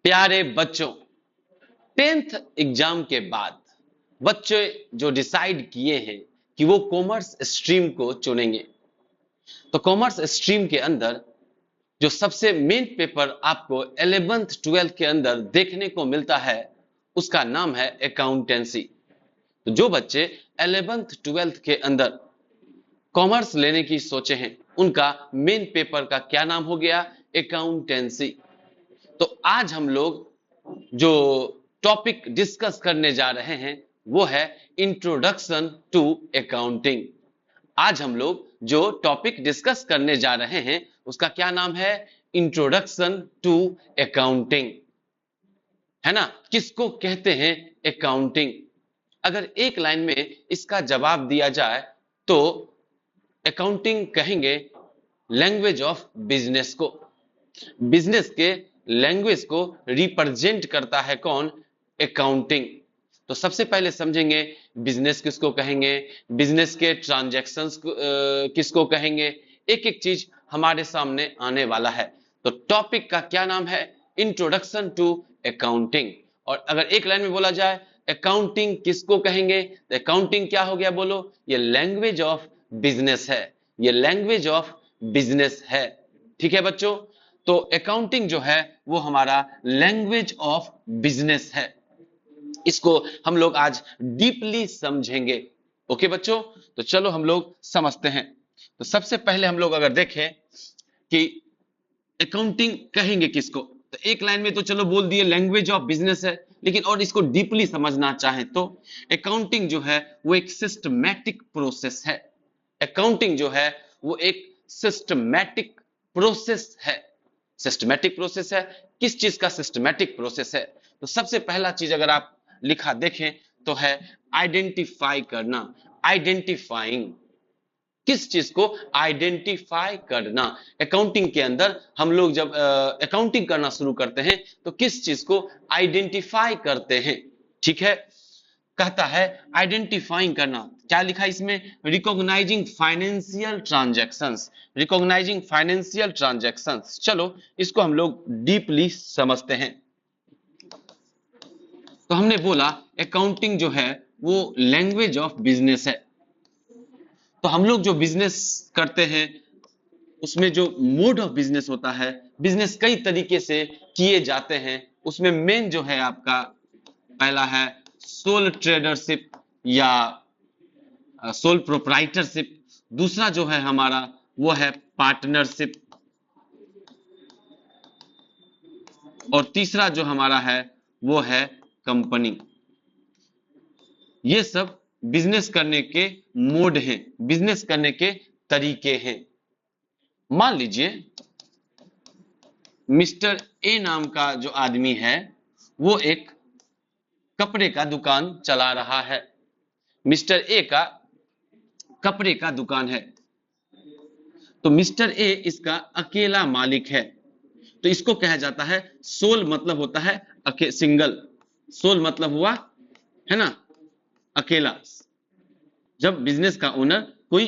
प्यारे बच्चों, 10th exam के बाद बच्चे जो डिसाइड किए हैं कि वो कॉमर्स स्ट्रीम को चुनेंगे, तो कॉमर्स स्ट्रीम के अंदर जो सबसे मेन पेपर आपको 11th 12th के अंदर देखने को मिलता है उसका नाम है अकाउंटेंसी। तो जो बच्चे 11th 12th के अंदर कॉमर्स लेने की सोचे हैं उनका मेन पेपर का क्या नाम हो गया? अकाउंटेंसी। तो आज हम लोग जो टॉपिक डिस्कस करने जा रहे हैं वो है इंट्रोडक्शन टू अकाउंटिंग। आज हम लोग जो टॉपिक डिस्कस करने जा रहे हैं उसका क्या नाम है? इंट्रोडक्शन टू अकाउंटिंग, है ना। किसको कहते हैं अकाउंटिंग? अगर एक लाइन में इसका जवाब दिया जाए तो अकाउंटिंग कहेंगे लैंग्वेज ऑफ बिजनेस को। बिजनेस के लैंग्वेज को रिप्रेजेंट करता है कौन? अकाउंटिंग। तो सबसे पहले समझेंगे बिजनेस किसको कहेंगे, बिजनेस के ट्रांजैक्शंस किसको कहेंगे, एक एक चीज हमारे सामने आने वाला है। तो टॉपिक का क्या नाम है? Introduction to accounting. और अगर एक लाइन में बोला जाए अकाउंटिंग किसको कहेंगे, तो अकाउंटिंग क्या हो गया बोलो? ये लैंग्वेज ऑफ बिजनेस है, ये लैंग्वेज ऑफ बिजनेस है। ठीक है बच्चों, तो अकाउंटिंग जो है वो हमारा लैंग्वेज ऑफ बिजनेस है। इसको हम लोग आज डीपली समझेंगे। ओके बच्चों, तो चलो हम लोग समझते हैं। तो सबसे पहले हम लोग अगर देखें कि अकाउंटिंग कहेंगे किसको, तो एक लाइन में तो चलो बोल दिए लैंग्वेज ऑफ बिजनेस है, लेकिन और इसको डीपली समझना चाहें तो अकाउंटिंग जो है वो एक सिस्टमैटिक प्रोसेस है। अकाउंटिंग जो है वो एक सिस्टमैटिक प्रोसेस है। सिस्टमैटिक प्रोसेस है। किस चीज का सिस्टमैटिक प्रोसेस है? तो सबसे पहला चीज अगर आप लिखा देखें तो है आइडेंटिफाई करना, आइडेंटिफाइंग। किस चीज को आइडेंटिफाई करना? अकाउंटिंग के अंदर हम लोग जब अकाउंटिंग करना शुरू करते हैं तो किस चीज को आइडेंटिफाई करते हैं? ठीक है, कहता है आइडेंटिफाइंग करना। क्या लिखा इसमें? Recognising financial transactions, recognising financial transactions. चलो इसको हम लोग डीपली समझते हैं। तो हमने बोला अकाउंटिंग जो है वो लैंग्वेज ऑफ बिजनेस है। तो हम लोग जो बिजनेस करते हैं उसमें जो मोड ऑफ बिजनेस होता है, बिजनेस कई तरीके से किए जाते हैं। उसमें मेन जो है आपका पहला है सोल ट्रेडरशिप या सोल प्रोप्राइटरशिप। दूसरा जो है हमारा वो है पार्टनरशिप। और तीसरा जो हमारा है वो है कंपनी। ये सब बिजनेस करने के मोड हैं, बिजनेस करने के तरीके हैं। मान लीजिए मिस्टर ए नाम का जो आदमी है वो एक कपड़े का दुकान चला रहा है। मिस्टर ए का कपड़े का दुकान है। तो मिस्टर ए इसका अकेला मालिक है। तो इसको कहा जाता है सोल, मतलब होता है सिंगल। सोल मतलब हुआ, है ना, अकेला। जब बिजनेस का ओनर कोई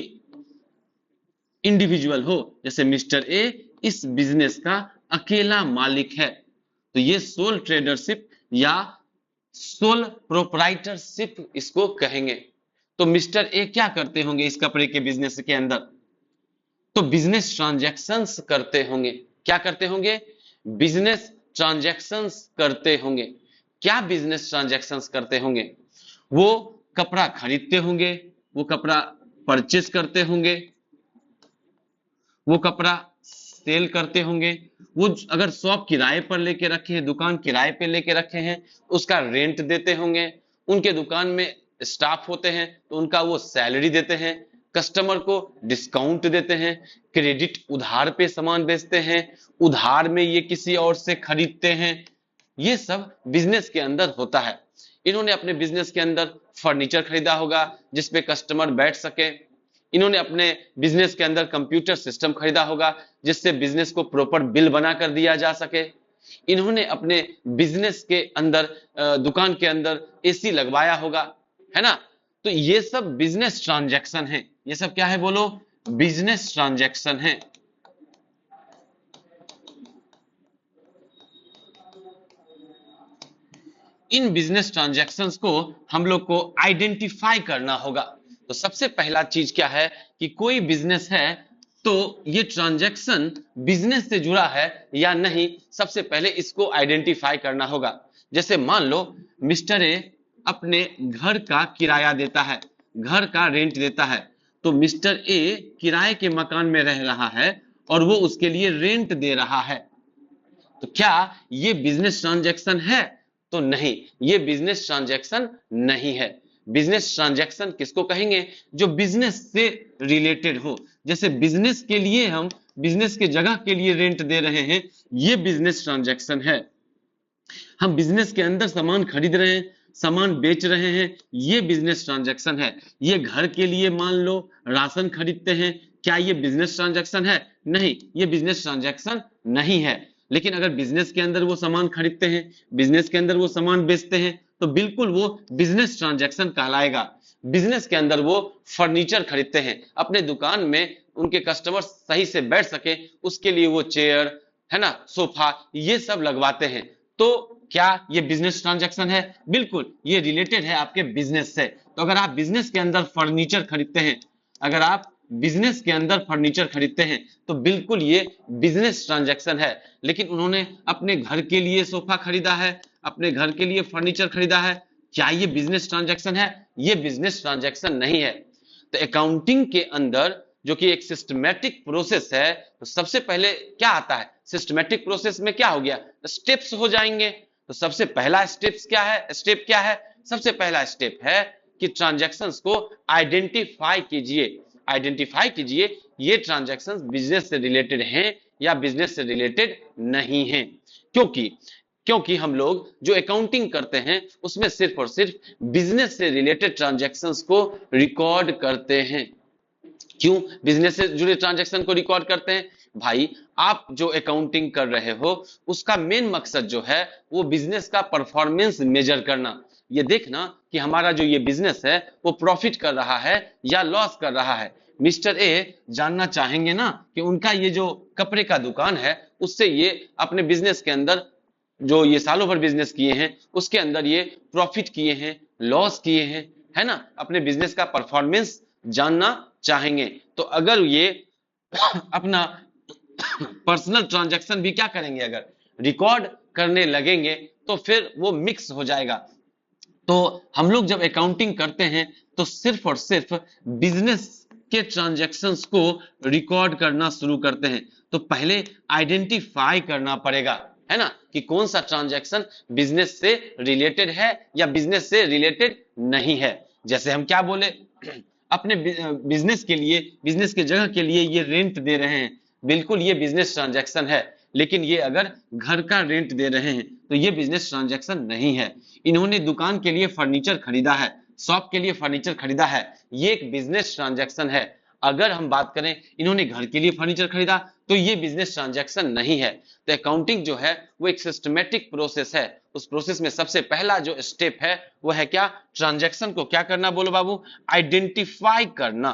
इंडिविजुअल हो, जैसे मिस्टर ए इस बिजनेस का अकेला मालिक है, तो ये सोल ट्रेडरशिप या सोल प्रोप्राइटरशिप इसको कहेंगे। तो मिस्टर ए क्या करते होंगे इस कपड़े के बिजनेस के अंदर? तो बिजनेस ट्रांजैक्शंस करते होंगे। क्या करते होंगे? बिजनेस ट्रांजैक्शंस करते होंगे। क्या बिजनेस ट्रांजैक्शंस करते होंगे? वो कपड़ा खरीदते होंगे, वो कपड़ा परचेज करते होंगे, वो कपड़ा सेल करते होंगे। वो अगर शॉप किराए पर लेके रखे हैं, दुकान किराए पे लेके रखे हैं, उसका रेंट देते होंगे। उनके दुकान में स्टाफ होते हैं तो उनका वो सैलरी देते हैं। कस्टमर को डिस्काउंट देते हैं। क्रेडिट उधार पे सामान बेचते हैं, उधार में ये किसी और से खरीदते हैं। ये सब बिजनेस के अंदर होता है। इन्होंने अपने बिजनेस के अंदर फर्नीचर खरीदा होगा जिसपे कस्टमर बैठ सके। इन्होंने अपने बिजनेस के अंदर कंप्यूटर सिस्टम खरीदा होगा जिससे बिजनेस को प्रॉपर बिल बना कर दिया जा सके। इन्होंने अपने बिजनेस के अंदर दुकान के अंदर एसी लगवाया होगा, है ना। तो ये सब बिजनेस ट्रांजैक्शन है। ये सब क्या है बोलो? बिजनेस ट्रांजैक्शन है। इन बिजनेस ट्रांजैक्शंस को हम लोग को आइडेंटिफाई करना होगा। तो सबसे पहला चीज क्या है कि कोई बिजनेस है तो ये ट्रांजैक्शन बिजनेस से जुड़ा है या नहीं, सबसे पहले इसको आइडेंटिफाई करना होगा। जैसे मान लो मिस्टर ए अपने घर का किराया देता है, घर का रेंट देता है, तो मिस्टर ए किराए के मकान में रह रहा है और वो उसके लिए रेंट दे रहा है। तो क्या ये बिजनेस ट्रांजैक्शन है? तो नहीं, ये बिजनेस ट्रांजैक्शन नहीं है। बिजनेस ट्रांजैक्शन किसको कहेंगे? जो बिजनेस से रिलेटेड हो। जैसे बिजनेस के लिए हम बिजनेस के जगह के लिए रेंट दे रहे हैं, ये बिजनेस ट्रांजैक्शन है। हम बिजनेस के अंदर सामान खरीद रहे हैं, सामान बेच रहे हैं, ये बिजनेस ट्रांजैक्शन है। ये घर के लिए मान लो राशन खरीदते हैं, क्या ये बिजनेस ट्रांजैक्शन है? नहीं, ये बिजनेस ट्रांजैक्शन नहीं है। लेकिन अगर बिजनेस के अंदर वो सामान खरीदते हैं, बिजनेस के अंदर वो सामान बेचते हैं, तो बिल्कुल वो बिजनेस ट्रांजैक्शन कहलाएगा। बिजनेस के अंदर वो फर्नीचर खरीदते हैं, अपने दुकान में उनके कस्टमर सही से बैठ सके उसके लिए वो चेयर है ना, सोफा, ये सब लगवाते हैं। तो क्या ये बिजनेस ट्रांजैक्शन है? बिल्कुल, ये रिलेटेड है आपके बिजनेस से। तो अगर आप बिजनेस के अंदर फर्नीचर खरीदते हैं, अगर आप बिजनेस के अंदर फर्नीचर खरीदते हैं, तो बिल्कुल ये बिजनेस ट्रांजैक्शन है। लेकिन उन्होंने अपने घर के लिए सोफा खरीदा है, अपने घर के लिए फर्नीचर खरीदा है, क्या ये बिजनेस ट्रांजैक्शन है? ये बिजनेस ट्रांजैक्शन नहीं है। तो अकाउंटिंग के अंदर जो कि एक सिस्टमैटिक प्रोसेस है, तो सबसे पहले क्या आता है? सिस्टमैटिक प्रोसेस में क्या हो गया? स्टेप्स हो जाएंगे। तो सबसे पहला स्टेप्स क्या है? स्टेप क्या है? सबसे पहला स्टेप है कि ट्रांजैक्शंस को आइडेंटिफाई कीजिए। आइडेंटिफाई कीजिए ये ट्रांजैक्शंस बिजनेस से रिलेटेड हैं या बिजनेस से रिलेटेड नहीं हैं। क्योंकि क्योंकि हम लोग जो अकाउंटिंग करते हैं उसमें सिर्फ और सिर्फ बिजनेस से रिलेटेड ट्रांजैक्शंस को रिकॉर्ड करते हैं। क्यों बिजनेस से जुड़े ट्रांजैक्शन को रिकॉर्ड करते हैं? भाई, आप जो अकाउंटिंग कर रहे हो उसका मेन मकसद जो है वो बिजनेस का परफॉर्मेंस मेजर करना, ये देखना कि हमारा जो ये बिजनेस है वो प्रॉफिट कर रहा है या लॉस कर रहा है। मिस्टर ए जानना चाहेंगे ना कि उनका ये जो कपड़े का दुकान है उससे ये अपने बिजनेस के अंदर जो ये सालों भर बिजनेस किए हैं उसके अंदर ये प्रॉफिट किए हैं, लॉस किए हैं, है ना, अपने बिजनेस का परफॉर्मेंस जानना चाहेंगे। तो अगर ये अपना पर्सनल ट्रांजैक्शन भी क्या करेंगे? अगर रिकॉर्ड करने लगेंगे तो फिर वो मिक्स हो जाएगा। तो हम लोग जब अकाउंटिंग करते हैं तो सिर्फ और सिर्फ बिजनेस के ट्रांजैक्शंस को रिकॉर्ड करना शुरू करते हैं। तो पहले आइडेंटिफाई करना पड़ेगा, है ना, कि कौन सा ट्रांजैक्शन बिजनेस से रिलेटेड है या बिजनेस से रिलेटेड नहीं है। जैसे हम क्या बोले, अपने बिजनेस के लिए, बिजनेस के जगह के लिए ये रेंट दे रहे हैं, बिल्कुल ये बिजनेस ट्रांजैक्शन है। लेकिन ये अगर घर का रेंट दे रहे हैं तो ये बिजनेस ट्रांजैक्शन नहीं है। इन्होंने दुकान के लिए फर्नीचर खरीदा है, शॉप के लिए फर्नीचर खरीदा है, ये एक बिजनेस ट्रांजैक्शन है। अगर हम बात करें इन्होंने घर के लिए फर्नीचर खरीदा तो ये बिजनेस ट्रांजैक्शन नहीं है। तो अकाउंटिंग जो है वो एक सिस्टमैटिक प्रोसेस है। उस प्रोसेस में सबसे पहला जो स्टेप है वो है क्या? ट्रांजैक्शन को क्या करना? बोलो बाबू, आइडेंटिफाई करना।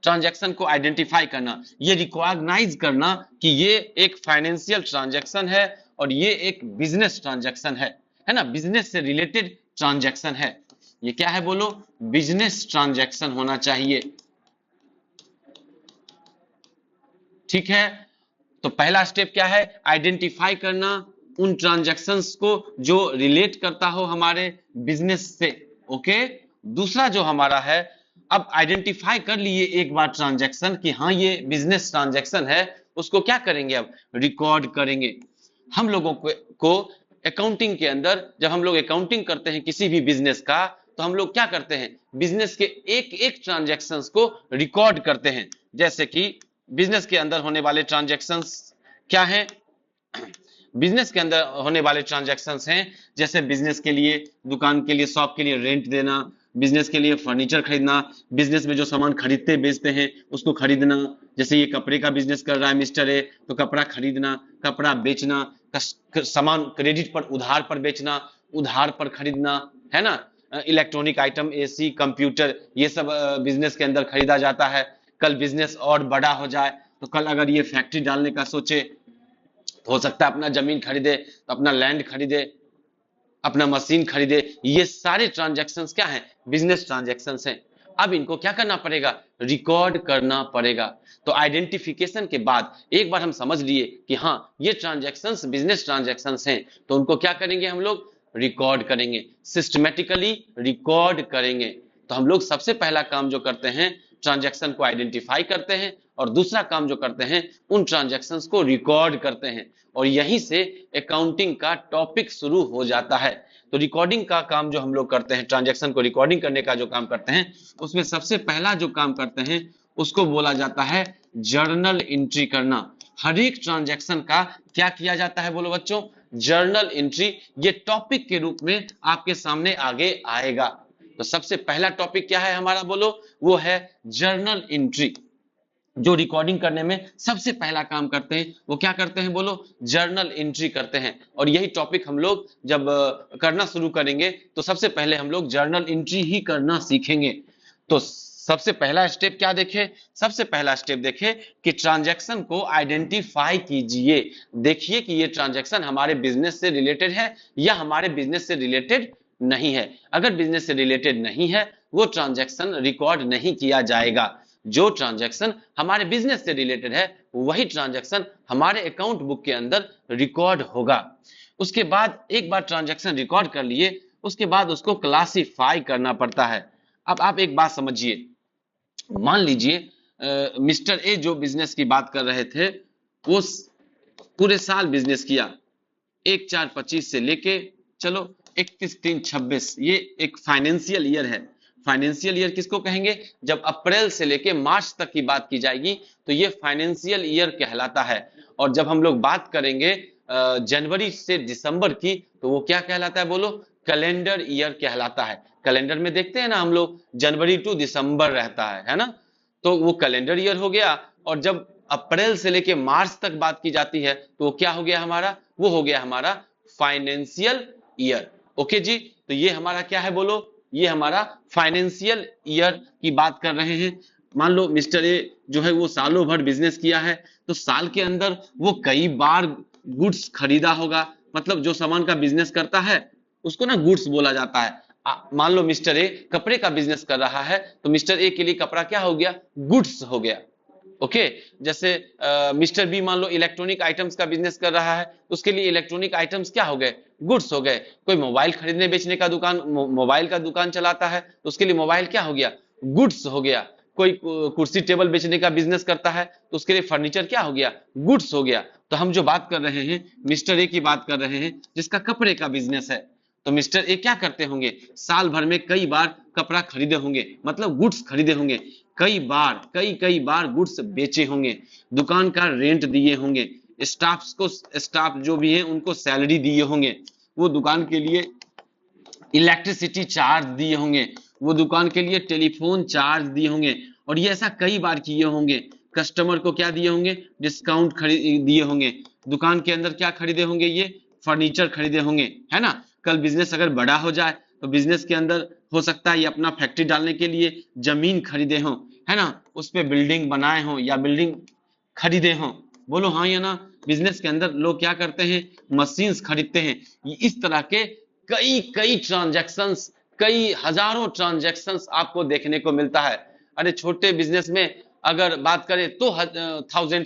ट्रांजैक्शन को आइडेंटिफाई करना, ये रिकॉग्नाइज करना कि ये एक फाइनेंशियल ट्रांजैक्शन है और ये एक बिजनेस ट्रांजैक्शन है ना, बिजनेस से रिलेटेड ट्रांजैक्शन है। ये क्या है? बोलो, बिजनेस ट्रांजैक्शन होना चाहिए। ठीक है, तो पहला स्टेप क्या है? आइडेंटिफाई करना उन ट्रांजैक्शंस को जो रिलेट करता हो हमारे बिजनेस से। ओके, दूसरा जो हमारा है, अब आइडेंटिफाई कर लिए एक बार ट्रांजैक्शन कि हाँ ये बिजनेस ट्रांजैक्शन है, उसको क्या करेंगे? अब रिकॉर्ड करेंगे। हम लोगों को अकाउंटिंग के अंदर जब हम लोग अकाउंटिंग करते हैं किसी भी बिजनेस का, तो हम लोग क्या करते हैं? बिजनेस के एक एक ट्रांजैक्शंस को रिकॉर्ड करते हैं। जैसे कि बिजनेस के अंदर होने वाले ट्रांजैक्शंस क्या हैं? बिजनेस के अंदर होने वाले ट्रांजैक्शंस हैं जैसे बिजनेस के लिए, दुकान के लिए, शॉप के लिए रेंट देना, बिजनेस के लिए फर्नीचर खरीदना, बिजनेस में जो सामान खरीदते बेचते हैं उसको खरीदना। जैसे ये कपड़े का बिजनेस कर रहा है मिस्टर ए, तो कपड़ा खरीदना, कपड़ा बेचना, सामान क्रेडिट पर, उधार पर बेचना, उधार पर खरीदना, है ना। इलेक्ट्रॉनिक आइटम, एसी, कंप्यूटर, ये सब बिजनेस के अंदर खरीदा जाता है। कल बिजनेस और बड़ा हो जाए तो कल अगर ये फैक्ट्री डालने का सोचे, हो सकता है अपना जमीन खरीदे तो अपना लैंड खरीदे, अपना मशीन खरीदे, ये सारे ट्रांजैक्शंस क्या हैं? बिजनेस ट्रांजैक्शंस हैं। अब इनको क्या करना पड़ेगा? रिकॉर्ड करना पड़ेगा। तो आइडेंटिफिकेशन के बाद एक बार हम समझ लिए कि हाँ ये ट्रांजैक्शंस बिजनेस ट्रांजैक्शंस हैं, तो उनको क्या करेंगे हम लोग? रिकॉर्ड करेंगे, सिस्टमेटिकली रिकॉर्ड करेंगे। तो हम लोग सबसे पहला काम जो करते हैं, ट्रांजैक्शन को आइडेंटिफाई करते हैं, और दूसरा काम जो करते हैं, उन ट्रांजैक्शंस को रिकॉर्ड करते हैं, और यहीं से अकाउंटिंग का टॉपिक शुरू हो जाता है। तो रिकॉर्डिंग का काम जो हम लोग करते हैं, ट्रांजैक्शन को रिकॉर्डिंग करने का जो काम करते हैं, उसमें सबसे पहला जो काम करते हैं उसको बोला जाता है जर्नल एंट्री करना। हर एक ट्रांजैक्शन का क्या किया जाता है बोलो बच्चों? Journal entry. ये टॉपिक के रूप में आपके सामने आगे आएगा। तो सबसे पहला टॉपिक क्या है हमारा बोलो? वो है जर्नल एंट्री। जो रिकॉर्डिंग करने में सबसे पहला काम करते हैं वो क्या करते हैं बोलो? जर्नल एंट्री करते हैं। और यही टॉपिक हम लोग जब करना शुरू करेंगे तो सबसे पहले हम लोग जर्नल एंट्री ही करना सीखेंगे। तो सबसे पहला स्टेप क्या देखें? सबसे पहला स्टेप देखें कि ट्रांजैक्शन को आइडेंटिफाई कीजिए। देखिए कि ये ट्रांजैक्शन हमारे बिजनेस से रिलेटेड है या हमारे बिजनेस से रिलेटेड नहीं है। अगर बिजनेस से रिलेटेड नहीं है, वो ट्रांजैक्शन रिकॉर्ड नहीं किया जाएगा। जो ट्रांजैक्शन हमारे बिजनेस से रिलेटेड है वही ट्रांजैक्शन हमारे अकाउंट बुक के अंदर रिकॉर्ड होगा। उसके बाद एक बार ट्रांजैक्शन रिकॉर्ड कर लिए, उसके बाद उसको क्लासिफाई करना पड़ता है। अब आप एक बात समझिए, मान लीजिए मिस्टर ए जो बिजनेस की बात कर रहे थे, वो पूरे साल बिजनेस किया, 1/4/25 से लेके चलो 31/3/26, ये एक फाइनेंशियल ईयर है। फाइनेंशियल ईयर किसको कहेंगे? जब अप्रैल से लेके मार्च तक की बात की जाएगी तो ये फाइनेंशियल ईयर कहलाता है। और जब हम लोग बात करेंगे जनवरी से दिसंबर की, तो वो क्या कहलाता है बोलो? कैलेंडर ईयर कहलाता है। कैलेंडर में देखते हैं ना हम लोग, जनवरी टू दिसंबर रहता है ना? तो वो कैलेंडर ईयर हो गया। और जब अप्रैल से लेके मार्च तक बात की जाती है तो वो क्या हो गया हमारा? वो हो गया हमारा फाइनेंशियल ईयर। ओके जी, तो ये हमारा क्या है बोलो? ये हमारा फाइनेंशियल ईयर की बात कर रहे हैं। मान लो मिस्टर ए जो है वो सालों भर बिजनेस किया है, तो साल के अंदर वो कई बार गुड्स खरीदा होगा। मतलब जो सामान का बिजनेस करता है उसको ना गुड्स बोला जाता है। मान लो मिस्टर ए कपड़े का बिजनेस कर रहा है, तो मिस्टर ए के लिए कपड़ा क्या हो गया? गुड्स हो गया। ओके, जैसे मिस्टर बी मान लो इलेक्ट्रॉनिक आइटम्स का बिजनेस कर रहा है, तो उसके लिए इलेक्ट्रॉनिक आइटम्स क्या हो गए? गुड्स हो गए। कोई मोबाइल खरीदने बेचने का दुकान, मोबाइल का दुकान चलाता है, तो उसके लिए मोबाइल क्या हो गया? गुड्स हो गया। कोई कुर्सी टेबल बेचने का बिजनेस करता है तो उसके लिए फर्नीचर क्या हो गया? गुड्स हो गया। तो हम जो बात कर रहे हैं, मिस्टर ए की बात कर रहे हैं जिसका कपड़े का बिजनेस है। तो मिस्टर ए क्या करते होंगे? साल भर में कई बार कपड़ा खरीदे होंगे, मतलब गुड्स खरीदे होंगे, कई बार गुड्स बेचे होंगे, दुकान का रेंट दिए होंगे, स्टाफ जो भी है उनको सैलरी दिए होंगे, वो दुकान के लिए इलेक्ट्रिसिटी चार्ज दिए होंगे, वो दुकान के लिए टेलीफोन चार्ज दिए होंगे, और ये ऐसा कई बार किए होंगे। कस्टमर को क्या दिए होंगे? डिस्काउंट खरीद दिए होंगे। दुकान के अंदर क्या खरीदे होंगे? ये फर्नीचर खरीदे होंगे, है ना? कल बिजनेस अगर बड़ा हो जाए तो बिजनेस के अंदर हो सकता है ये अपना फैक्ट्री डालने के लिए जमीन खरीदे हो, है ना? उस पे बिल्डिंग बनाए हो या बिल्डिंग खरीदे हो। बोलो हाँ या ना? बिजनेस के अंदर लोग क्या करते हैं? मशीन्स खरीदते हैं। इस तरह के कई कई ट्रांजैक्शंस, कई हजारों ट्रांजैक्शंस आपको देखने को मिलता है। अरे छोटे बिजनेस में अगर बात करें तो थाउजेंड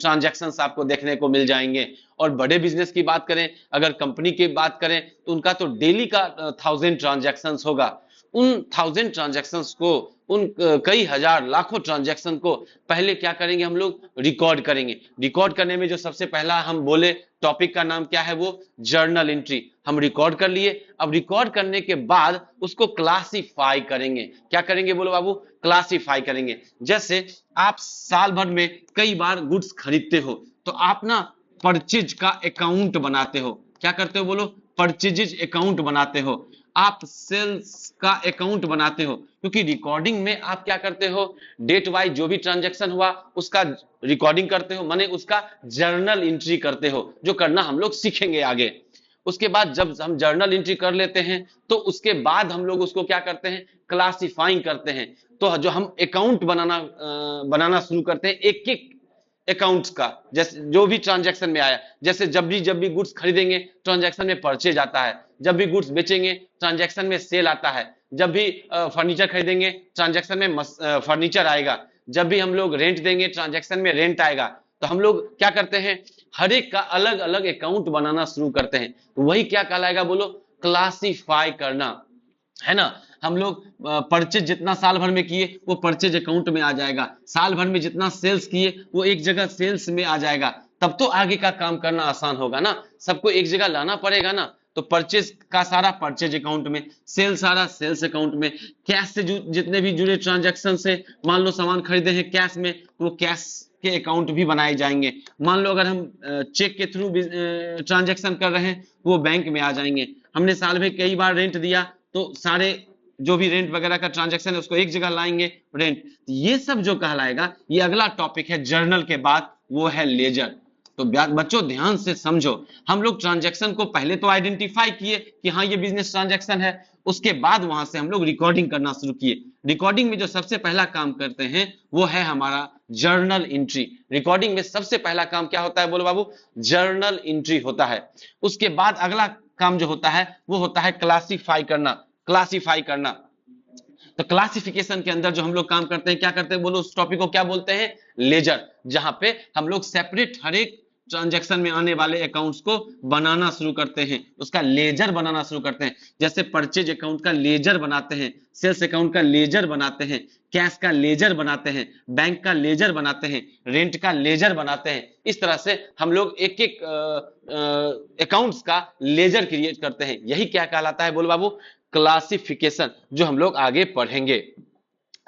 ट्रांजैक्शंस आपको देखने को मिल जाएंगे, और बड़े बिजनेस की बात करें, अगर कंपनी की बात करें तो उनका तो डेली का 1000 ट्रांजैक्शंस होगा। उन 1000 ट्रांजैक्शंस को, उन कई हजार लाखों ट्रांजैक्शन को पहले क्या करेंगे हम लोग? रिकॉर्ड करेंगे। रिकॉर्ड करने में जो सबसे पहला हम बोले टॉपिक का नाम क्या है? वो जर्नल एंट्री। हम रिकॉर्ड कर लिए। अब रिकॉर्ड करने के बाद उसको क्लासिफाई करेंगे। क्या करेंगे बोलो बाबू? क्लासिफाई करेंगे। जैसे आप साल भर में कई बार गुड्स खरीदते हो, तो आप ना परचेज का अकाउंट बनाते हो। क्या करते हो बोलो? परचेजेज अकाउंट बनाते हो। आप सेल्स का अकाउंट बनाते हो, क्योंकि रिकॉर्डिंग में आप क्या करते हो? डेट वाइज जो भी ट्रांजैक्शन हुआ उसका रिकॉर्डिंग करते हो, माने उसका जर्नल एंट्री करते हो, जो करना हम लोग सीखेंगे आगे। उसके बाद जब हम जर्नल एंट्री कर लेते हैं तो उसके बाद हम लोग उसको क्या करते हैं? क्लासिफाइंग करते हैं। तो जो हम अकाउंट बनाना शुरू करते हैं, एक एक अकाउंट्स का, जैसे जो भी ट्रांजैक्शन में आया, जैसे जब भी गुड्स खरीदेंगे ट्रांजैक्शन में परचेज आता है, जब भी गुड्स बेचेंगे ट्रांजैक्शन में सेल आता है, जब भी फर्नीचर खरीदेंगे ट्रांजैक्शन में फर्नीचर आएगा, जब भी हम लोग रेंट देंगे ट्रांजैक्शन में रेंट आएगा। तो हम लोग क्या करते हैं, हर एक का अलग अलग अकाउंट बनाना शुरू करते हैं। तो वही क्या कहलाएगा बोलो, क्लासिफाई करना, है ना। हम लोग परचेज जितना साल भर में किए वो परचेज अकाउंट में आ जाएगा, साल भर में जितना सेल्स किए वो एक जगह सेल्स में आ जाएगा। तब तो आगे का काम करना आसान होगा ना, सबको एक जगह लाना पड़ेगा ना। तो परचेज का सारा परचेज अकाउंट में, सेल सारा सेल्स अकाउंट में, कैश से जितने भी जुड़े ट्रांजैक्शन से, मान लो सामान खरीदे हैं कैश में तो वो कैश के अकाउंट भी बनाए जाएंगे। मान लो अगर हम चेक के थ्रू ट्रांजैक्शन कर रहे हैं वो बैंक में आ जाएंगे। हमने साल में कई बार रेंट दिया तो सारे जो भी रेंट वगैरह का ट्रांजैक्शन है उसको एक जगह लाएंगे, रेंट। ये सब जो कहलाएगा, ये अगला टॉपिक है जर्नल के बाद, वो है लेजर। तो बच्चों ध्यान से समझो, हम लोग ट्रांजैक्शन को पहले तो आइडेंटिफाई किए कि हाँ ये बिजनेस ट्रांजैक्शन है, उसके बाद वहां से हम लोग रिकॉर्डिंग करना शुरू किए। रिकॉर्डिंग में जो सबसे पहला काम करते हैं वो है हमारा जर्नल एंट्री। रिकॉर्डिंग में सबसे पहला काम क्या होता है बोलो बाबू, जर्नल एंट्री होता है। उसके बाद अगला काम जो होता है वो होता है क्लासिफाई करना, क्लासिफाई करना। तो क्लासिफिकेशन के अंदर जो हम लोग काम करते हैं, क्या करते हैं बोलो, उस टॉपिक को क्या बोलते हैं, लेजर। जहां पे हम लोग सेपरेट हर एक ट्रांजैक्शन में आने वाले अकाउंट्स को बनाना शुरू करते हैं, उसका लेजर बनाना शुरू करते हैं। जैसे परचेज अकाउंट का लेजर बनाते हैं, सेल्स अकाउंट का लेजर बनाते हैं, कैश का लेजर बनाते हैं, बैंक का लेजर बनाते हैं, रेंट का लेजर बनाते हैं। इस तरह से हम लोग एक एक अकाउंट्स का लेजर क्रिएट करते हैं। यही क्या कहलाता है बोलो बाबू, क्लासिफिकेशन, जो हम लोग आगे पढ़ेंगे।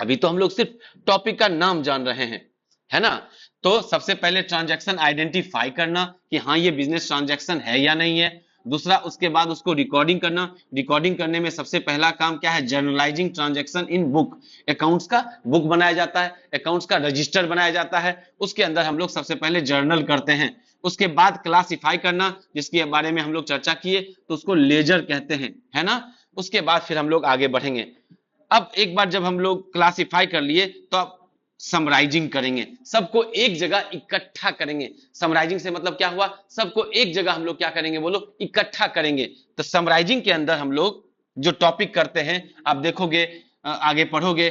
अभी तो हम लोग सिर्फ टॉपिक का नाम जान रहे हैं, है ना। तो सबसे पहले ट्रांजैक्शन आइडेंटिफाई करना कि हाँ ये बिजनेस ट्रांजैक्शन है या नहीं है। दूसरा, उसके बाद उसको रिकॉर्डिंग करना। रिकॉर्डिंग करने में सबसे पहला काम क्या है, journalising transaction in book. Accounts का बुक बनाया जाता है, अकाउंट्स का रजिस्टर बनाया जाता है, उसके अंदर हम लोग सबसे पहले जर्नल करते हैं। उसके बाद क्लासिफाई करना, जिसके बारे में हम लोग चर्चा किए, तो उसको लेजर कहते हैं, है ना। उसके बाद फिर हम लोग आगे बढ़ेंगे। अब एक बार जब हम लोग क्लासिफाई कर लिए तो अब समराइजिंग करेंगे, सबको एक जगह इकट्ठा करेंगे। समराइजिंग से मतलब क्या हुआ, सबको एक जगह हम लोग क्या करेंगे बोलो, इकट्ठा करेंगे। तो समराइजिंग के अंदर हम लोग जो टॉपिक करते हैं, आप देखोगे आगे पढ़ोगे,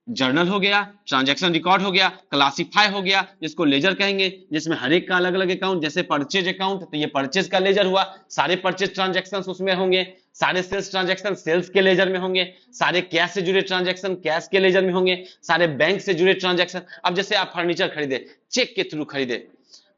जर्नल हो गया, ट्रांजैक्शन रिकॉर्ड हो गया, क्लासिफाई हो गया जिसको लेजर कहेंगे, जिसमें हर एक का अलग अलग अकाउंट। जैसे परचेज अकाउंट, तो ये परचेज का लेजर हुआ, सारे परचेज ट्रांजैक्शंस उसमें होंगे। सारे सेल्स ट्रांजैक्शन सेल्स के लेजर में होंगे। सारे कैश से जुड़े ट्रांजैक्शन कैश के लेजर में होंगे। सारे बैंक से जुड़े ट्रांजैक्शन, अब जैसे आप फर्नीचर खरीदे, चेक के थ्रू खरीदे,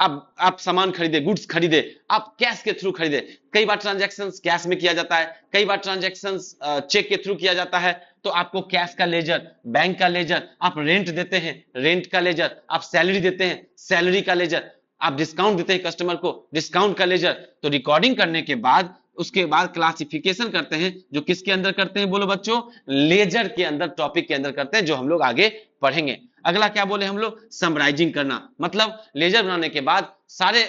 अब आप सामान खरीदे, गुड्स खरीदे, आप कैश के थ्रू खरीदे। कई बार ट्रांजैक्शन कैश में किया जाता है, कई बार ट्रांजैक्शन चेक के थ्रू किया जाता है। तो आपको कैश का लेजर, बैंक का लेजर, आप रेंट देते हैं, रेंट का लेजर, आप सैलरी देते हैं, सैलरी का लेजर, आप डिस्काउंट देते हैं कस्टमर को, डिस्काउंट का लेजर। तो रिकॉर्डिंग करने के बाद उसके बाद क्लासिफिकेशन करते हैं, जो किसके अंदर करते हैं बोलो बच्चों, लेजर के अंदर, टॉपिक के अंदर करते हैं, जो हम लोग आगे पढ़ेंगे। अगला क्या बोले हम लोग, समराइजिंग करना। मतलब लेजर बनाने के बाद सारे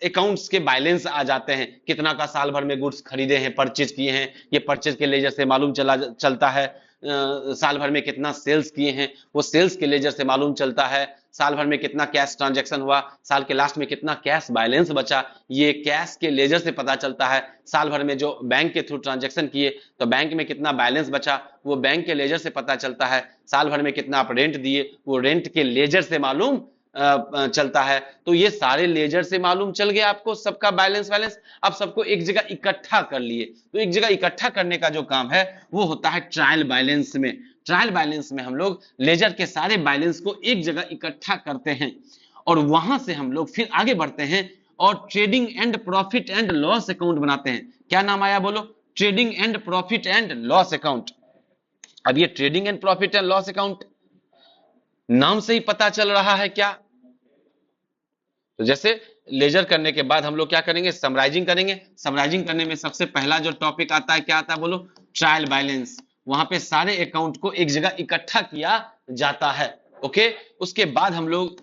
अकाउंट्स के बैलेंस आ जाते हैं, कितना का साल भर में गुड्स खरीदे हैं, परचेज किए हैं, ये परचेज के लेजर से मालूम चलता है। साल भर में कितना सेल्स किए हैं, वो सेल्स के लेजर से मालूम चलता है। साल भर में कितना कैश ट्रांजैक्शन हुआ, साल के लास्ट में कितना कैश बैलेंस बचा, ये कैश के लेजर से पता चलता है। साल भर में जो बैंक के थ्रू ट्रांजैक्शन किए तो बैंक में कितना बैलेंस बचा, वो बैंक के लेजर से पता चलता है। साल भर में कितना आप रेंट दिए, वो रेंट के लेजर से मालूम चलता है। तो ये सारे लेजर से मालूम चल गया आपको सबका बैलेंस। अब सबको एक जगह इकट्ठा कर लिए। तो एक जगह इकट्ठा करने का जो काम है वो होता है ट्रायल बैलेंस में। ट्रायल बैलेंस में हम लोग लेजर के सारे बैलेंस को एक जगह इकट्ठा करते हैं और वहां से हम लोग फिर आगे बढ़ते हैं और trading and profit and loss account बनाते हैं। क्या नाम आया बोलो, trading and profit and loss account. अब ये trading and profit and loss account नाम से ही पता चल रहा है क्या। तो जैसे लेजर करने के बाद हम लोग क्या करेंगे, समराइजिंग करेंगे। समराइजिंग करने में सबसे पहला जो टॉपिक आता है, क्या आता है बोलो, ट्रायल बैलेंस। वहां पे सारे अकाउंट को एक जगह इकट्ठा किया जाता है। ओके, उसके बाद हम लोग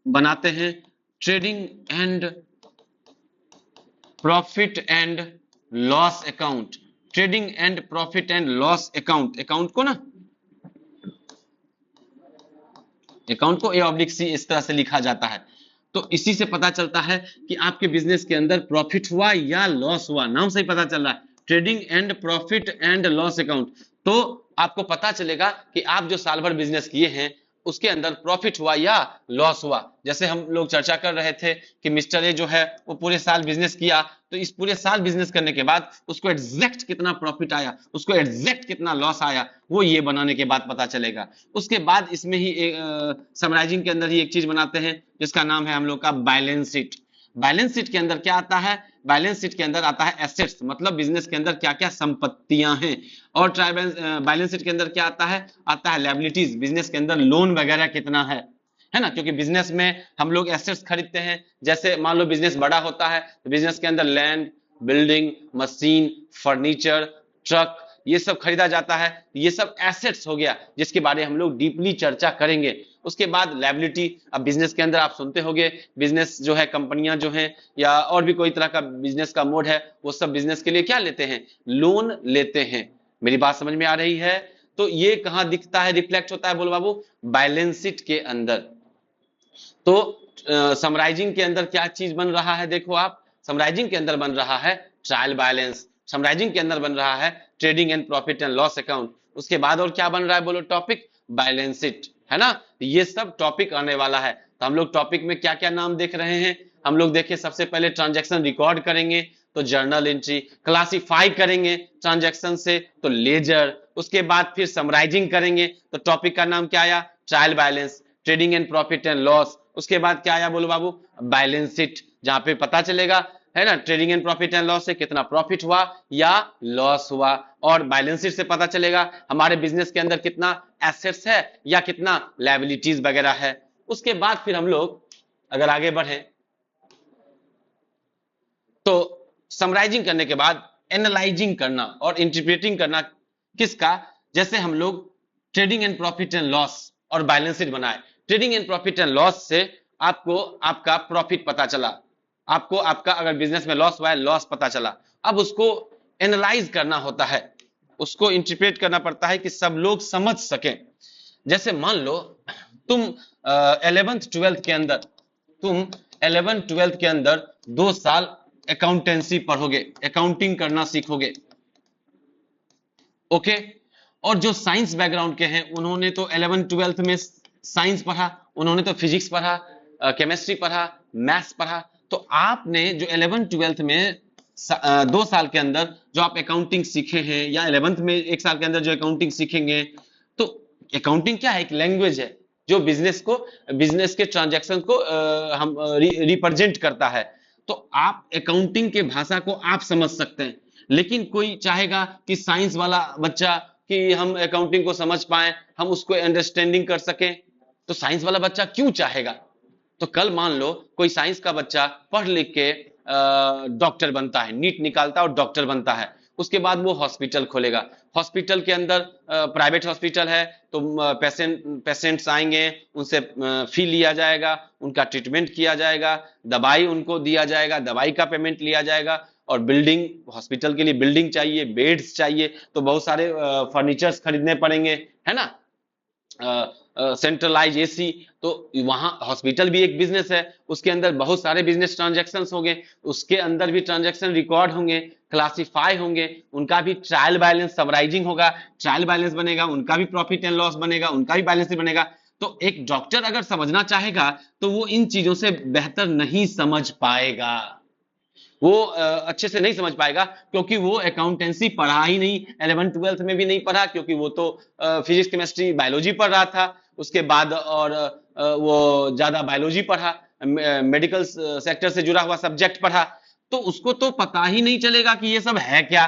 बनाते हैं trading and profit and loss account. Trading and profit and loss account, account को ना अकाउंट को A/C इस तरह से लिखा जाता है। तो इसी से पता चलता है कि आपके बिजनेस के अंदर प्रॉफिट हुआ या लॉस हुआ, नाम से ही पता चल रहा है, trading and profit and loss account. तो आपको पता चलेगा कि आप जो साल भर बिजनेस किए हैं उसके अंदर प्रॉफिट हुआ या लॉस हुआ। जैसे हम लोग चर्चा कर रहे थे कि मिस्टर ए जो है वो पूरे साल बिजनेस किया, तो इस पूरे साल बिजनेस करने के बाद उसको एग्जैक्ट कितना प्रॉफिट आया, उसको एग्जैक्ट कितना लॉस आया, वो ये बनाने के बाद पता चलेगा। उसके बाद इसमें ही समराइजिंग के अंदर ही एक चीज बनाते हैं जिसका नाम है हम लोग का बैलेंस शीट। बैलेंस शीट के अंदर क्या आता है? बैलेंस शीट के अंदर आता है एसेट्स, मतलब बिजनेस के अंदर क्या क्या संपत्तियां हैं। और ट्रायल बैलेंस शीट के अंदर क्या आता है? आता है लायबिलिटीज, बिजनेस के अंदर लोन वगैरह कितना है ना। क्योंकि बिजनेस में हम लोग एसेट्स खरीदते हैं, जैसे मान लो बिजनेस बड़ा होता है तो बिजनेस के अंदर land, building, machine, furniture, truck, ये सब खरीदा जाता है। ये सब एसेट्स हो गया जिसके बारे में हम लोग डीपली चर्चा करेंगे। उसके बाद लायबिलिटी, अब बिजनेस के अंदर आप सुनते होंगे बिजनेस जो है, कंपनियां जो हैं या और भी कोई तरह का बिजनेस का मोड है, वो सब बिजनेस के लिए क्या लेते हैं? लोन लेते हैं। मेरी बात समझ में आ रही है? तो ये कहां दिखता है, रिफ्लेक्ट होता है बोलो बाबू? बैलेंस शीट के अंदर। तो समराइजिंग के अंदर क्या चीज बन रहा है? देखो आप, समराइजिंग के अंदर बन रहा है ट्रायल बैलेंस, समराइजिंग के अंदर बन रहा है trading and profit and loss account. उसके बाद और क्या बन रहा है बोलो? टॉपिक बैलेंस शीट, है ना। ये सब टॉपिक आने वाला है। तो हम लोग टॉपिक में क्या क्या नाम देख रहे हैं? हम लोग देखिए, सबसे पहले ट्रांजैक्शन रिकॉर्ड करेंगे तो जर्नल एंट्री, क्लासिफाई करेंगे ट्रांजैक्शन से तो लेजर, उसके बाद फिर समराइजिंग करेंगे तो टॉपिक का नाम क्या आया? Trial balance, trading and profit and loss. उसके बाद क्या आया बोलो बाबू? बैलेंस शीट, जहां पे पता चलेगा, है ना, trading and profit and loss से कितना प्रॉफिट हुआ या लॉस हुआ। और बैलेंस शीट से पता चलेगा हमारे बिजनेस के अंदर कितना एसेट्स है या कितना लायबिलिटीज वगैरह है। उसके बाद फिर हम लोग अगर आगे बढ़े तो समराइजिंग करने के बाद एनालाइजिंग करना और इंटरप्रेटिंग करना किसका? जैसे हम लोग trading and profit and loss और बैलेंस शीट बनाए, trading and profit and loss से आपको आपका प्रॉफिट पता चला, आपको आपका अगर बिजनेस में लॉस हुआ है, लॉस पता चला। अब उसको एनालाइज करना होता है, उसको इंटरप्रेट करना पड़ता है कि सब लोग समझ सकें। जैसे मान लो तुम 11th-12th के अंदर, तुम 11th-12th के अंदर 2 साल अकाउंटेंसी पढ़ोगे, अकाउंटिंग करना सीखोगे, ओके। और जो साइंस बैकग्राउंड के हैं उन्होंने तो 11th-12th में साइंस पढ़ा, उन्होंने तो फिजिक्स पढ़ा, केमिस्ट्री पढ़ा, मैथ्स पढ़ा। तो आपने जो 11th-12th में 2 साल के अंदर जो आप अकाउंटिंग सीखे हैं, या 11th में 1 साल के अंदर जो अकाउंटिंग सीखेंगे, तो अकाउंटिंग क्या है? एक लैंग्वेज है जो बिजनेस को, बिजनेस के ट्रांजैक्शन को हम रिप्रेजेंट करता है। तो आप अकाउंटिंग के भाषा को आप समझ सकते हैं, लेकिन कोई चाहेगा कि साइंस वाला बच्चा कि हम अकाउंटिंग को समझ पाए, हम उसको अंडरस्टैंडिंग कर सकें, तो साइंस वाला बच्चा क्यों चाहेगा? तो कल मान लो कोई साइंस का बच्चा पढ़ लिख के डॉक्टर बनता है, नीट निकालता है और डॉक्टर बनता है। उसके बाद वो हॉस्पिटल खोलेगा, हॉस्पिटल के अंदर प्राइवेट हॉस्पिटल है तो पेशेंट्स आएंगे, उनसे फी लिया जाएगा, उनका ट्रीटमेंट किया जाएगा, दवाई उनको दिया जाएगा, दवाई का पेमेंट लिया जाएगा। और बिल्डिंग, हॉस्पिटल के लिए बिल्डिंग चाहिए, बेड्स चाहिए, तो बहुत सारे फर्नीचर्स खरीदने पड़ेंगे, है ना, सेंट्रलाइज एसी। तो वहां हॉस्पिटल भी एक बिजनेस है, उसके अंदर बहुत सारे बिजनेस ट्रांजैक्शंस होंगे, उसके अंदर भी ट्रांजैक्शन रिकॉर्ड होंगे, क्लासिफाई होंगे, उनका भी ट्रायल बैलेंस, समराइजिंग होगा, ट्रायल बैलेंस बनेगा, उनका भी प्रॉफिट एंड लॉस बनेगा, उनका भी बैलेंस बनेगा। तो एक डॉक्टर अगर समझना चाहेगा तो वो इन चीजों से बेहतर नहीं समझ पाएगा, वो अच्छे से नहीं समझ पाएगा, क्योंकि वो अकाउंटेंसी पढ़ा ही नहीं, 11th-12th में भी नहीं पढ़ा, क्योंकि वो तो फिजिक्स, केमिस्ट्री, बायोलॉजी पढ़ रहा था। उसके बाद और वो ज्यादा बायोलॉजी पढ़ा, मेडिकल सेक्टर से जुड़ा हुआ सब्जेक्ट पढ़ा, तो उसको तो पता ही नहीं चलेगा कि ये सब है क्या।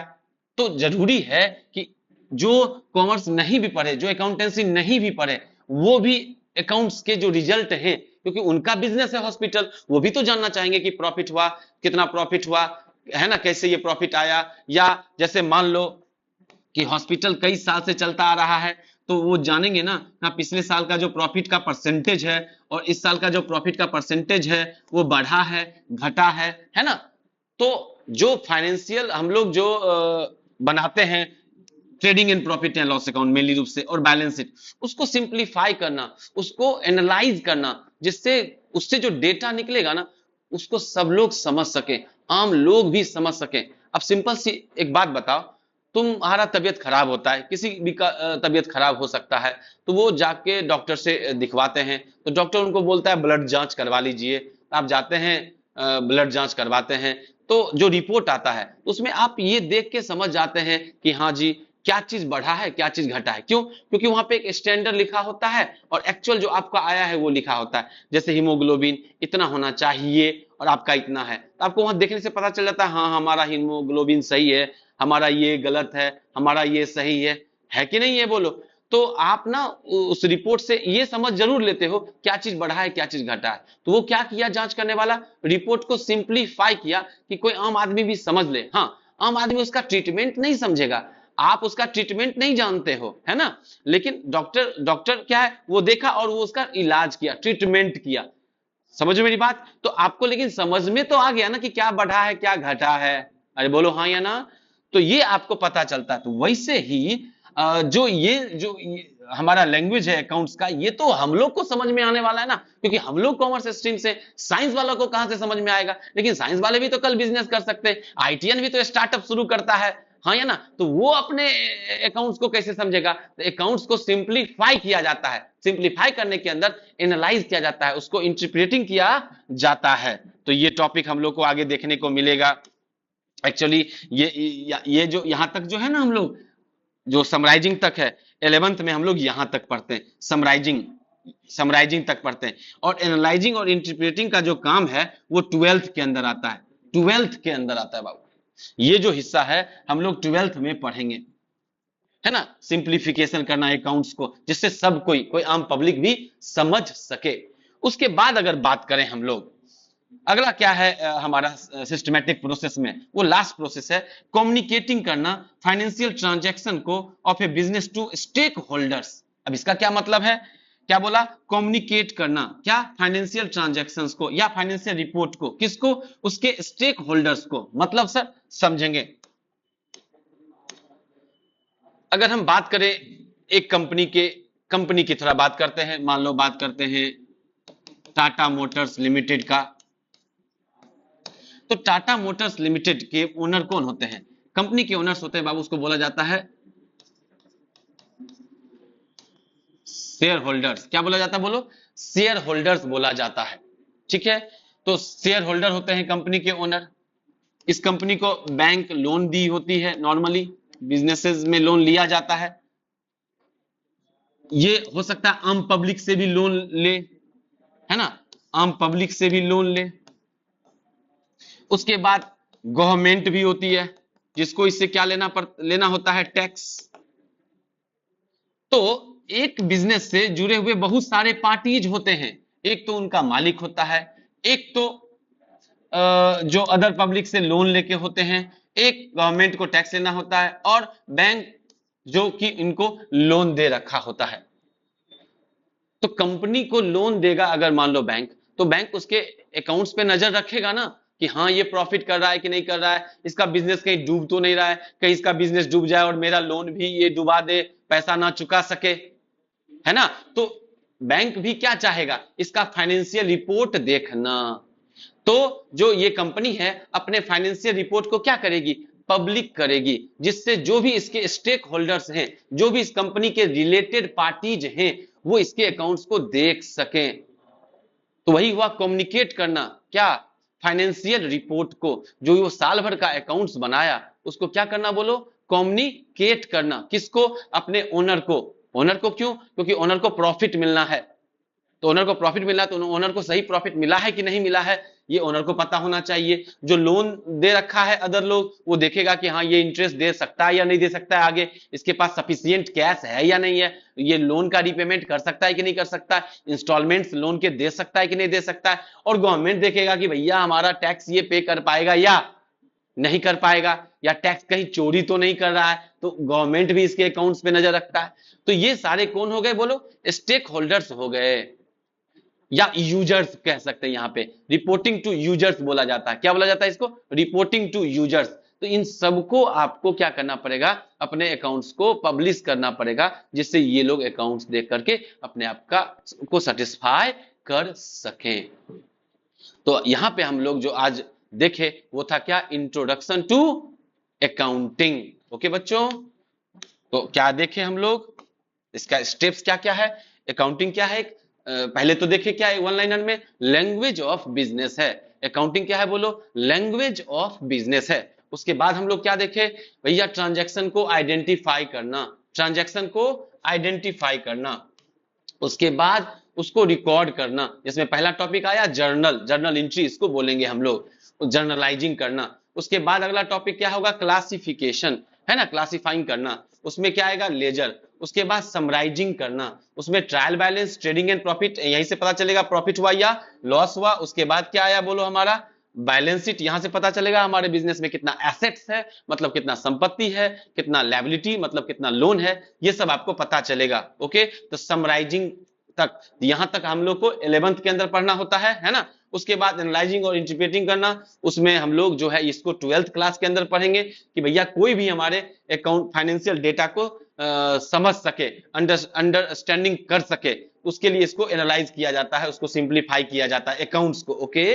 तो जरूरी है कि जो कॉमर्स नहीं भी पढ़े, जो अकाउंटेंसी नहीं भी पढ़े, वो भी अकाउंट्स के जो रिजल्ट हैं, क्योंकि उनका बिजनेस है हॉस्पिटल, वो भी तो जानना चाहेंगे कि प्रॉफिट हुआ, कितना प्रॉफिट हुआ, है ना, कैसे ये प्रॉफिट आया। या जैसे मान लो कि हॉस्पिटल कई साल से चलता आ रहा है, तो वो जानेंगे ना पिछले साल का जो प्रॉफिट का परसेंटेज है और इस साल का जो प्रॉफिट का परसेंटेज है वो बढ़ा है, घटा है ना। तो जो फाइनेंशियल हम लोग जो बनाते हैं trading and profit and loss account mainly रूप से, और बैलेंस शीट, उसको सिंप्लीफाई करना, उसको एनालाइज करना, जिससे उससे जो डेटा निकलेगा ना उसको सब लोग समझ सके, आम लोग भी समझ सके। अब सिंपल सी एक बात बताओ, तुम्हारा तबीयत खराब होता है, किसी भी का तबीयत खराब हो सकता है, तो वो जाके डॉक्टर से दिखवाते हैं, तो डॉक्टर उनको बोलता है ब्लड जांच करवा लीजिए, आप जाते हैं ब्लड जांच करवाते हैं, तो जो रिपोर्ट आता है उसमें आप ये देख के समझ जाते हैं कि हाँ जी क्या चीज बढ़ा है क्या चीज घटा है। क्यों? क्योंकि वहां पे एक स्टैंडर्ड लिखा होता है और एक्चुअल जो आपका आया है वो लिखा होता है। जैसे हीमोग्लोबिन इतना होना चाहिए और आपका इतना है, तो आपको वहां देखने से पता चल जाता है हाँ हमारा हीमोग्लोबिन सही है, हमारा ये गलत है, हमारा ये सही है कि नहीं है बोलो। तो आप ना उस रिपोर्ट से ये समझ जरूर लेते हो क्या चीज बढ़ा है क्या चीज घटा है। तो वो क्या किया जांच करने वाला, रिपोर्ट को सिंप्लीफाई किया कि कोई आम आदमी भी समझ ले। हाँ, आम आदमी उसका ट्रीटमेंट नहीं समझेगा, आप उसका ट्रीटमेंट नहीं जानते हो, है ना, लेकिन डॉक्टर डॉक्टर क्या है वो देखा और वो उसका इलाज किया, ट्रीटमेंट किया। समझ मेरी बात? तो आपको लेकिन समझ में तो आ गया ना कि क्या बढ़ा है क्या घटा है, अरे बोलो हाँ या ना। तो ये आपको पता चलता है। तो वैसे ही जो ये हमारा लैंग्वेज है अकाउंट्स का, ये तो हम लोग को समझ में आने वाला है ना, क्योंकि हम लोग कॉमर्स स्ट्रीम से, साइंस वालों को कहां से समझ में आएगा। लेकिन साइंस वाले भी तो कल बिजनेस कर सकते हैं, आईटीएन भी तो स्टार्टअप शुरू करता है, हाँ या ना। तो वो अपने अकाउंट्स को कैसे समझेगा? तो अकाउंट्स को सिंप्लीफाई किया जाता है, सिंप्लीफाई करने के अंदर एनालाइज किया जाता है, उसको इंटरप्रेटिंग किया जाता है। तो ये टॉपिक हम लोग को आगे देखने को मिलेगा। एक्चुअली ये जो यहां तक जो है ना, हम लोग जो समराइजिंग तक है 11th में हम लोग यहां तक पढ़ते हैं, समराइजिंग तक पढ़ते हैं, और एनालाइजिंग और इंटरप्रेटिंग का जो काम है वो 12th के अंदर आता है, 12th के अंदर आता है बाबू। ये जो हिस्सा है हम लोग 12th में पढ़ेंगे, है ना, सिंप्लीफिकेशन करना अकाउंट्स को, जिससे सब कोई आम पब्लिक भी समझ सके। उसके बाद अगर बात करें हम लोग, अगला क्या है हमारा सिस्टमैटिक प्रोसेस में, वो लास्ट प्रोसेस है कम्युनिकेटिंग करना फाइनेंशियल ट्रांजैक्शन को of a business to stakeholders. अब इसका क्या मतलब है? क्या बोला? कम्युनिकेट करना क्या, फाइनेंशियल ट्रांजैक्शंस को या फाइनेंशियल रिपोर्ट को, किसको? उसके स्टेक होल्डर्स को। मतलब सर समझेंगे, अगर हम बात करें एक कंपनी की थोड़ा बात करते हैं, मान लो बात करते हैं टाटा मोटर्स लिमिटेड का। तो टाटा मोटर्स लिमिटेड के ओनर कौन होते हैं? कंपनी के ओनर्स होते हैं बाबू, उसको बोला जाता है शेयर होल्डर्स। क्या बोला जाता है बोलो? शेयर होल्डर्स बोला जाता है, ठीक है। तो शेयर होल्डर होते हैं कंपनी के ओनर। इस कंपनी को बैंक लोन दी होती है, नॉर्मली बिजनेसेस में लोन लिया जाता है। ये हो सकता है आम पब्लिक से भी लोन ले, है ना, आम पब्लिक से भी लोन ले। उसके बाद गवर्नमेंट भी होती है, जिसको इससे क्या लेना होता है, टैक्स। तो एक बिजनेस से जुड़े हुए बहुत सारे पार्टीज होते हैं, एक तो उनका मालिक होता है, एक तो जो अदर पब्लिक से लोन लेके होते हैं, एक गवर्नमेंट को टैक्स लेना होता है, और बैंक जो कि इनको लोन दे रखा होता है। तो कंपनी को लोन देगा अगर मान लो बैंक, तो बैंक उसके अकाउंट्स पे नजर रखेगा ना कि हाँ ये प्रॉफिट कर रहा है कि नहीं कर रहा है, इसका बिजनेस कहीं डूब तो नहीं रहा है, कहीं इसका बिजनेस डूब जाए और मेरा लोन भी ये डुबा दे, पैसा ना चुका सके, है ना। तो बैंक भी क्या चाहेगा? इसका फाइनेंशियल रिपोर्ट देखना। तो जो ये कंपनी है अपने फाइनेंशियल रिपोर्ट को क्या करेगी? पब्लिक करेगी, जिससे जो भी इसके स्टेक होल्डर्स हैं, जो भी इस कंपनी के रिलेटेड पार्टीज हैं, वो इसके अकाउंट्स को देख सकें। तो वही हुआ कम्युनिकेट करना, क्या? फाइनेंशियल रिपोर्ट को, जो वो साल भर का अकाउंट्स बनाया उसको क्या करना बोलो? कम्युनिकेट करना। किसको? अपने ओनर को। ओनर को क्यों? क्योंकि ओनर को प्रॉफिट मिलना है। तो ओनर को प्रॉफिट मिला, तो ओनर को सही प्रॉफिट मिला है कि नहीं मिला है, ये ओनर को पता होना चाहिए। जो लोन दे रखा है अदर लोग, वो देखेगा कि हाँ ये इंटरेस्ट दे सकता है या नहीं दे सकता है, आगे इसके पास सफिशियंट कैश है या नहीं है, ये लोन का रिपेमेंट कर सकता है कि नहीं कर सकता है, इंस्टॉलमेंट्स लोन के दे सकता है कि नहीं दे सकता है। और गवर्नमेंट देखेगा कि भैया हमारा टैक्स ये पे कर पाएगा या नहीं कर पाएगा, या टैक्स कहीं चोरी तो नहीं कर रहा है, तो गवर्नमेंट भी इसके अकाउंट्स पे नजर रखता है। तो ये सारे कौन हो गए बोलो? स्टेक होल्डर्स हो गए, या यूजर्स कह सकते हैं। यहां पे रिपोर्टिंग टू यूजर्स बोला जाता है। क्या बोला जाता है इसको? Reporting to users. तो इन सबको आपको क्या करना पड़ेगा, अपने अकाउंट्स को पब्लिश करना पड़ेगा, जिससे ये लोग अकाउंट्स देख करके अपने आप का को सेटिस्फाई कर सकें। तो यहां पे हम लोग जो आज देखे वो था क्या, इंट्रोडक्शन टू अकाउंटिंग। ओके बच्चों, तो क्या देखे हम लोग, इसका स्टेप्स क्या क्या है, अकाउंटिंग क्या है, पहले तो देखे क्या है वन लाइनर में, लैंग्वेज ऑफ बिजनेस है। अकाउंटिंग क्या है बोलो, लैंग्वेज ऑफ बिजनेस है। उसके बाद हम लोग क्या देखे भैया, ट्रांजैक्शन को आइडेंटिफाई करना, ट्रांजैक्शन को आइडेंटिफाई करना, उसके बाद उसको रिकॉर्ड करना, जिसमें पहला टॉपिक आया जर्नल, जर्नल एंट्री इसको बोलेंगे हम लोग, जर्नलाइजिंग करना। उसके बाद अगला टॉपिक क्या होगा, क्लासिफिकेशन, है ना, क्लासिफाइंग करना, उसमें क्या आएगा लेजर। उसके बाद समराइजिंग करना, उसमें trial balance, trading and profit, यहीं से पता चलेगा प्रॉफिट हुआ या लॉस हुआ। उसके बाद क्या आया बोलो, हमारा बैलेंस शीट, यहां से पता चलेगा हमारे बिजनेस में कितना एसेट्स है, मतलब कितना संपत्ति है, कितना लायबिलिटी मतलब कितना लोन है, ये सब आपको पता चलेगा। ओके, तो समराइजिंग तक, यहां तक हम लोग को 11th के अंदर पढ़ना होता है ना। उसके बाद एनालाइजिंग और इंटरप्रेटिंग करना, उसमें हम लोग जो है इसको 12th क्लास के अंदर पढ़ेंगे कि भैया कोई भी हमारे अकाउंट फाइनेंशियल डेटा को समझ सके, अंडरस्टैंडिंग कर सके, उसके लिए इसको एनालाइज किया जाता है, उसको सिंप्लीफाई किया जाता है अकाउंट्स को। ओके,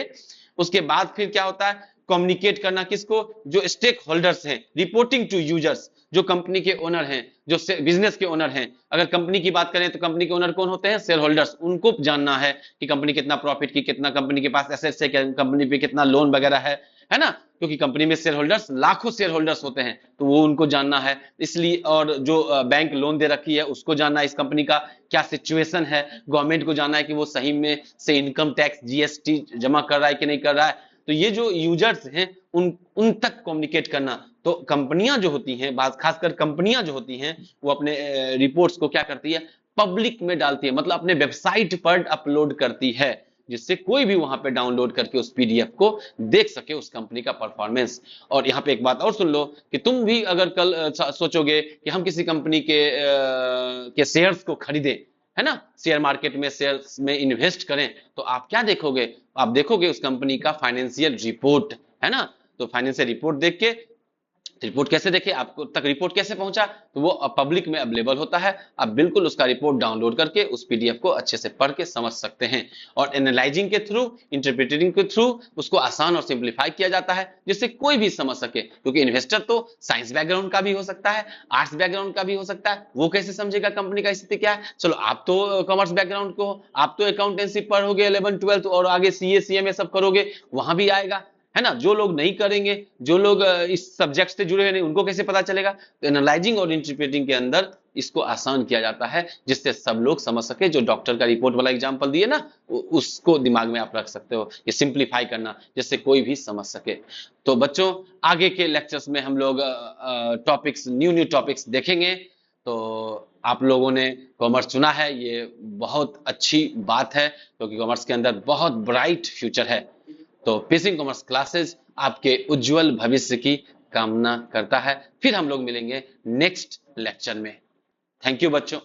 उसके बाद फिर क्या होता है, कम्युनिकेट करना किसको, जो स्टेक होल्डर्स हैं, रिपोर्टिंग टू यूजर्स, जो कंपनी के ओनर हैं, जो बिजनेस के ओनर हैं। अगर कंपनी की बात करें तो कंपनी के ओनर कौन होते हैं, शेयर होल्डर्स, उनको जानना है कि कंपनी कितना प्रॉफिट की, कितना कंपनी के पास एसेट्स है, कंपनी पे कितना लोन वगैरह है ना, क्योंकि कंपनी में शेयर होल्डर्स लाखों शेयर होल्डर्स होते हैं, तो वो उनको जानना है इसलिए। और जो बैंक लोन दे रखी है उसको जानना है, इस कंपनी का क्या सिचुएशन है, गवर्नमेंट को जानना है कि वो सही में से इनकम टैक्स जीएसटी जमा कर रहा है कि नहीं कर रहा है। तो ये जो यूजर्स हैं उन तक कम्युनिकेट करना। तो कंपनियां जो होती हैं, खासकर कंपनियां जो होती हैं, वो अपने रिपोर्ट्स को क्या करती है, पब्लिक में डालती है, मतलब अपने वेबसाइट पर अपलोड करती है, जिससे कोई भी वहां पे डाउनलोड करके उस पीडीएफ को देख सके, उस कंपनी का परफॉर्मेंस। और यहाँ पे एक बात और सुन लो कि तुम भी अगर कल सोचोगे कि हम किसी कंपनी के शेयर्स को खरीदें, है ना, शेयर मार्केट में शेयर्स में इन्वेस्ट करें, तो आप क्या देखोगे, आप देखोगे उस कंपनी का फाइनेंशियल रिपोर्ट, है ना। तो फाइनेंशियल रिपोर्ट देख के, रिपोर्ट कैसे देखे, आपको तक रिपोर्ट कैसे पहुंचा, तो वो पब्लिक में अवेलेबल होता है, आप बिल्कुल उसका रिपोर्ट डाउनलोड करके उस पीडीएफ को अच्छे से पढ़ के समझ सकते हैं। और एनालाइजिंग के थ्रू, इंटरप्रेटिंग के थ्रू उसको आसान और सिंप्लीफाई किया जाता है, जिससे कोई भी समझ सके, क्योंकि इन्वेस्टर तो साइंस बैकग्राउंड का भी हो सकता है, आर्ट्स बैकग्राउंड का भी हो सकता है, वो कैसे समझेगा कंपनी का स्थिति क्या है। चलो आप तो कॉमर्स बैकग्राउंड को हो, आप तो अकाउंटेंसी पढ़ोगे 11 12 और आगे सीए सीएमए सब करोगे, वहां भी आएगा, है ना। जो लोग नहीं करेंगे, जो लोग इस सब्जेक्ट से जुड़े हुए नहीं, उनको कैसे पता चलेगा। तो एनालाइजिंग और इंटरप्रेटिंग के अंदर इसको आसान किया जाता है, जिससे सब लोग समझ सके। जो डॉक्टर का रिपोर्ट वाला एग्जांपल दिए ना, उसको दिमाग में आप रख सकते हो, ये सिंप्लीफाई करना, जिससे कोई भी समझ सके। तो बच्चों, आगे के लेक्चर्स में हम लोग टॉपिक्स, न्यू टॉपिक्स देखेंगे। तो आप लोगों ने कॉमर्स चुना है, ये बहुत अच्छी बात है, क्योंकि कॉमर्स के अंदर बहुत ब्राइट फ्यूचर है। तो पेसिंग कॉमर्स क्लासेस आपके उज्जवल भविष्य की कामना करता है। फिर हम लोग मिलेंगे नेक्स्ट लेक्चर में। थैंक यू बच्चों।